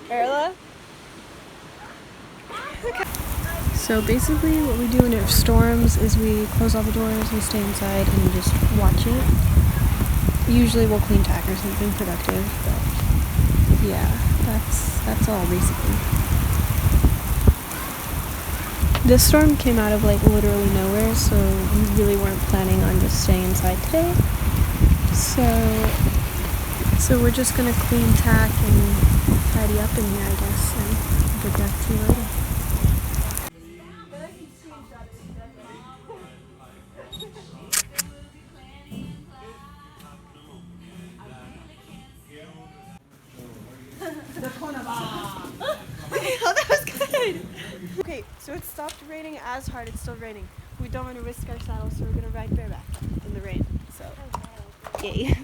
Erla? So basically what we do when it storms is we close all the doors and stay inside and just watch it. Usually we'll clean tack or something productive, but yeah, that's all basically. This storm came out of like literally nowhere, so we really weren't planning on just staying inside today. So we're just gonna clean tack and tidy up in here, I guess, and get back to you later. Oh, that was good! Okay, so it stopped raining as hard, it's still raining. We don't want to risk our saddles, so we're gonna ride bareback in the rain, so yay.